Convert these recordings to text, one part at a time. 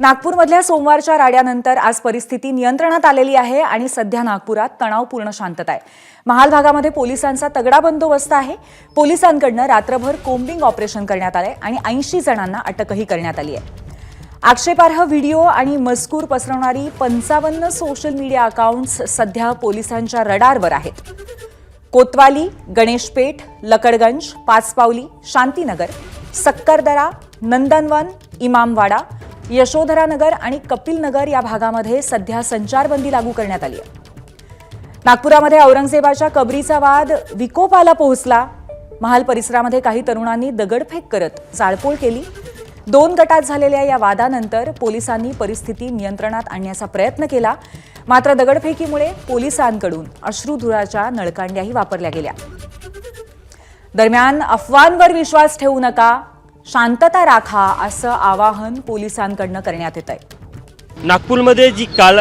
नागपूरमधल्या सोमवारच्या राड्यानंतर आज परिस्थिती नियंत्रणात आलेली आहे आणि सध्या नागपुरात तणावपूर्ण शांतता आहे। महाल भागामध्ये पोलिसांचा तगडा बंदोबस्त आहे। पोलिसांकडून रात्रभर कोम्बिंग ऑपरेशन करण्यात आले आणि 80 जणांना अटकही करण्यात आली आहे। आक्षेपार्ह व्हिडिओ आणि मजकूर पसरवणारी 55 सोशल मीडिया अकाउंट्स सध्या पोलिसांच्या रडारवर आहेत। कोतवाली, गणेशपेठ, लकडगंज, पाचपावली, शांतीनगर, सक्करदरा, नंदनवन, इमामवाडा, यशोधरानगर आणि कपिलनगर या भागामध्ये सध्या संचारबंदी लागू करण्यात आली आहे। नागपुरामध्ये औरंगजेबाच्या कबरीचा वाद विकोपाला पोहोचला। महाल परिसरामध्ये काही तरुणांनी दगडफेक करत जाळपोळ केली। 2 गटात झालेल्या या वादानंतर पोलिसांनी परिस्थिती नियंत्रणात आणण्याचा प्रयत्न केला, मात्र दगडफेकीमुळे पोलिसांकडून अश्रुधुराच्या नळकांड्याही वापरल्या गेल्या। दरम्यान अफवांवर विश्वास ठेवू नका, शांतता राखा असं आवाहन पोलिसांकडून करण्यात येत आहे। नागपूरमध्ये जी काल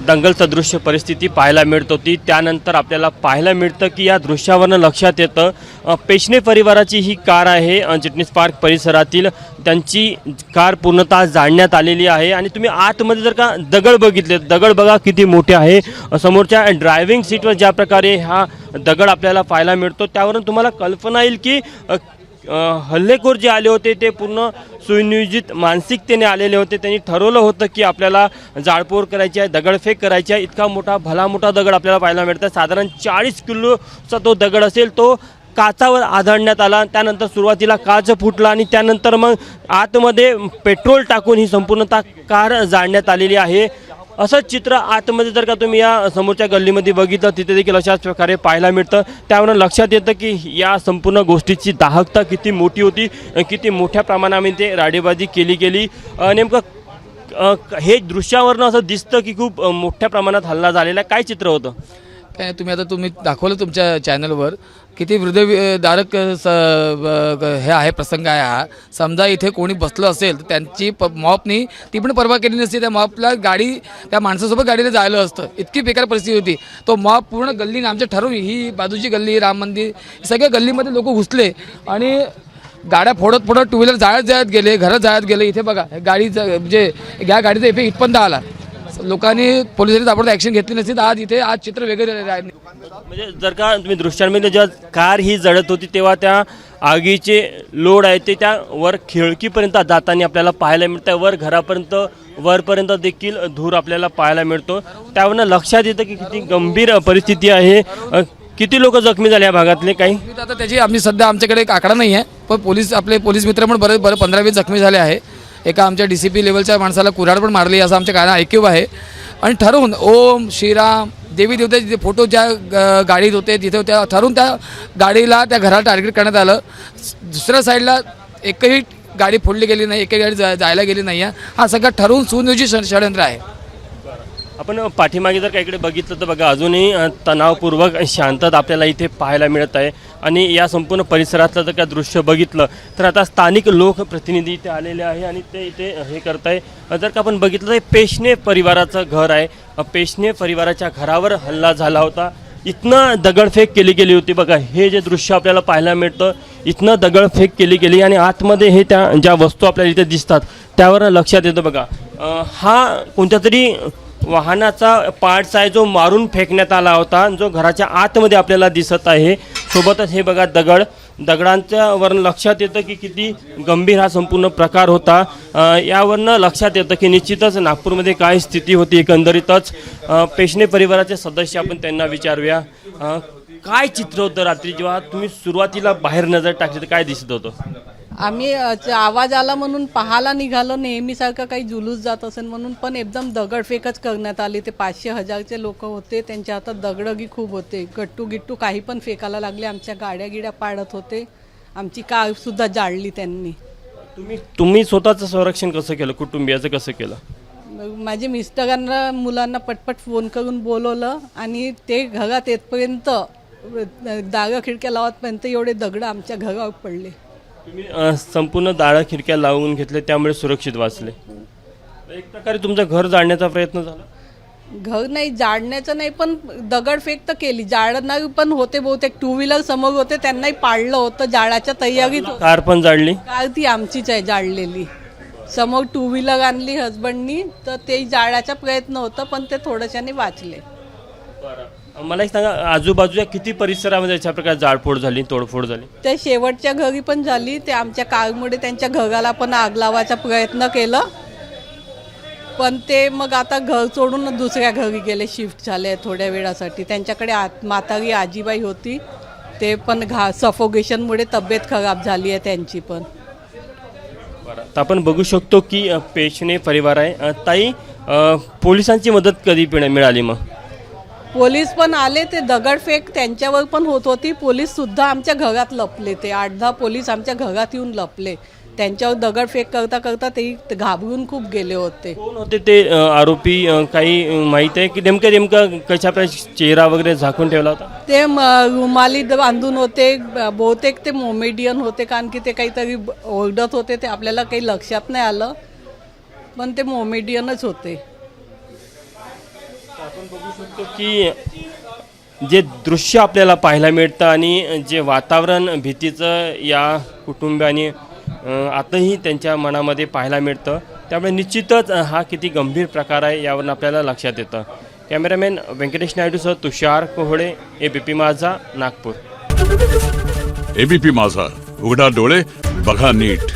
दंगल सदृश्य परिस्थिती पाहायला मिळत होती, त्यानंतर आपल्याला पाहायला मिळतं की या दृश्यावरून लक्षात येतं पेशने परिवाराची ही कार आहे। चिटणीस पार्क परिसरातील त्यांची कार पूर्णतः जाळण्यात आलेली आहे आणि तुम्ही आतमध्ये जर का दगड बघितले, दगड बघा किती मोठे आहे। समोरच्या ड्रायव्हिंग सीटवर ज्या प्रकारे हा दगड आपल्याला पाहायला मिळतो, त्यावरून तुम्हाला कल्पना येईल की हल्लेखोर जे आले होते ते पूर्ण सुनियोजित मानसिकतेने आलेले होते। त्यांनी ठरवलं होतं की आपल्याला जाळपोळ करायची आहे, दगडफेक करायची आहे। इतका मोठा भला मोठा दगड आपल्याला पाहायला मिळतं, साधारण 40 किलोचा तो दगड असेल। तो काचावर आदळण्यात आला, त्यानंतर सुरुवातीला काच फुटला आणि त्यानंतर मग आतमध्ये पेट्रोल टाकून ही संपूर्णतः कार जाळण्यात आलेली आहे। असं चित्र आतमध्ये जर का तुम्ही या समोरच्या गल्लीमध्ये बघितलं, तिथे देखील अशाच प्रकारे पाहायला मिळतं। त्यावरून लक्षात येतं की या संपूर्ण गोष्टीची दाहकता किती मोठी होती, किती मोठ्या प्रमाणामध्ये राडेबाजी केली गेली। नेमकं हे दृश्यावरून असं दिसतं की खूप मोठ्या प्रमाणात हल्ला झालेला। काय चित्र होतं? काय तुम्ही दाखवलं तुमच्या चॅनलवर किती हृदयविदारक हे आहे, प्रसंग आहे हा। समजा इथे कोणी बसलं असेल तर त्यांची मॉपनी ती पण परवा केली नसती, त्या मॉपला गाडी त्या माणसासोबत गाडीला जायला असतं। इतकी बेकार परिस्थिती होती। तो मॉप पूर्ण गल्लीने आमच्या ठरवून, ही बाजूची गल्ली, राम मंदिर, सगळ्या गल्लीमध्ये लोक घुसले आणि गाड्या फोडत फोडत टू व्हीलर जाळत गेले, घरात जाळत गेले। इथे बघा गाडी म्हणजे या गाडीचा इफेक्ट इथपर्यंत आला। लोकांनी पोलिसांनी ताबडतोब ॲक्शन घेतली नसती तर आज चित्र वेगळे आहे। म्हणजे जर का तुम्ही दृश्यांमध्ये जेव्हा कार ही जळत होती तेव्हा त्या आगीचे लोड आहे ते त्या वर खिडकीपर्यंत जाताना आपल्याला पाहायला मिळतं। वर घरापर्यंत वरपर्यंत देखील धूर आपल्याला पाहायला मिळतो। त्यावरून लक्षात येतं की किती गंभीर परिस्थिती आहे। किती लोक जखमी झाले या भागातले? काही आता त्याची आम्ही सध्या आमच्याकडे एक आकडा नाही आहे, पण आपले पोलीस मित्र पण बरेच 15-20 जखमी झाले आहे। एका आमच्या DCP लेवलच्या माणसाला कुऱ्हाड पण मारली असं आमच्या कानात ऐकू आहे। आणि ठरवून ओम श्रीराम देवी देवताचे फोटो ज्या गाडीत होते तिथे त्या ठरवून त्या गाडीला त्या घराला टार्गेट करण्यात आलं। दुसऱ्या साईडला एकही गाडी फोडली गेली नाही, एकही गाडी जायला गेली नाही आहे। हा सगळं ठरवून सुनियोजित षडयंत्र आहे। आपण पाठीमागे जर का इकडे बघितलं तर बघा अजूनही तणावपूर्वक शांतता आपल्याला इथे पाहायला मिळत आहे। आणि या संपूर्ण परिसरातलं जर का दृश्य बघितलं तर आता स्थानिक लोकप्रतिनिधी इथे आलेले आहे आणि ते इथे हे करत आहे। जर का आपण बघितलं तर पेशने परिवाराचं घर आहे। पेशने परिवाराच्या घरावर हल्ला झाला होता, इथनं दगडफेक केली गेली होती। बघा हे जे दृश्य आपल्याला पाहायला मिळतं, इथनं दगडफेक केली गेली आणि आतमध्ये हे त्या ज्या वस्तू आपल्याला इथे दिसतात त्यावर लक्षात येतं। बघा हा कोणत्या तरी वाहनाचा पार्ट्स आहे जो मारून फेकण्यात आला होता, जो घराच्या आतमध्ये आपल्याला दिसत आहे। सोबतच हे बघा दगडांच्या वरून लक्षात येतं की किती गंभीर हा संपूर्ण प्रकार होता। यावरनं लक्षात येतं की निश्चितच नागपूरमध्ये काय स्थिती होती एकंदरीतच। पेशने परिवाराचे सदस्य आपण त्यांना विचारूया, काय चित्र होतं रात्री जेव्हा तुम्ही सुरुवातीला बाहेर नजर टाकली तर काय दिसत होतं? आम्ही आवाज आला म्हणून पाहायला निघालो, नेहमीसारखं काही जुलूस जात असेल म्हणून, पण एकदम दगडफेकच करण्यात आली। ते 500-1000चे लोक होते, त्यांच्या हातात दगडगी खूप होते, गट्टू गिट्टू काही पण फेकायला लागले। आमच्या गाड्या गिड्या पाडत होते, आमची कार सुद्धा जाळली त्यांनी। तुम्ही स्वतःचं संरक्षण कसं केलं, कुटुंबियाचं कसं केलं? माझे मिस्टरांना मुलांना पटपट फोन करून बोलवलं आणि ते घरात येतपर्यंत दारं खिडक्या लावतपर्यंत एवढे दगड आमच्या घरावर पडले। तुम्ही संपूर्ण दारं खिडक्या लावून घेतले त्यामुळे सुरक्षित वाचले। एक प्रकारे तुमचं घर जाळण्याचा प्रयत्न झाला? घर नाही जाळण्याचं नाही, पण दगडफेक तर केली। जाळणारी पण होते, बहुतेक 2 व्हीलर समोर होते त्यांनाही पाडलं होतं, जाळाच्या तयारीत। कार पण जाळली? कार ती आमचीच आहे जाळलेली। समोर टू व्हीलर आणली हजबंडनी, तर ते जाळाचा प्रयत्न होता पण ते थोड्याशाने वाचले. मला एक सांगा, आजूबाजूच्या किती परिसरामध्ये अशा प्रकारे जाळपोळ झाली, तोडफोड झाली? ते शेवटच्या घरी पण झाली. ते आमच्या कारमुळे त्यांच्या घराला पण आग लावायचा प्रयत्न केला, पण ते मग आता घर सोडून दुसऱ्या घरी गेले, शिफ्ट झाले थोड्या वेळासाठी. त्यांच्याकडे म्हातारी आजीबाई होती, ते पण सफोकेशनमुळे तब्येत खराब झाली आहे त्यांची पण. तर आपण बघू शकतो की पेशणे परिवार आहे. ताई, पोलिसांची मदत कधी मिळाली मग? पोलीस पण आले. ते दगडफेक त्यांच्यावर पण होत होती. पोलीस सुद्धा आमच्या घरात लपले. ते 8-10 पोलीस आमच्या घरात येऊन लपले. त्यांच्यावर दगडफेक करता करता ते घाबरून खूप गेले होते. कोण होते ते आरोपी? काही माहीत आहे की नेमकं कशा प्रकारे चेहरा वगैरे झाकून ठेवला होता? ते रुमाली बांधून होते. बहुतेक ते मोमेडियन होते, कारण की ते काहीतरी ओरडत होते. ते आपल्याला काही लक्षात नाही आलं, पण ते मोमेडियनच होते. आपण बघू शकतो की जे दृश्य आपल्याला पाहायला मिळतं आणि जे वातावरण भीतीचं या कुटुंबियांनी आताही त्यांच्या मनामध्ये पाहायला मिळतं, त्यामुळे निश्चितच हा किती गंभीर प्रकार आहे यावरून आपल्याला लक्षात येतं. कॅमेरामॅन व्यंकटेश नायडूसह तुषार कोहळे, ABP माझा, नागपूर. ABP माझा, उघडा डोळे बघा नीट.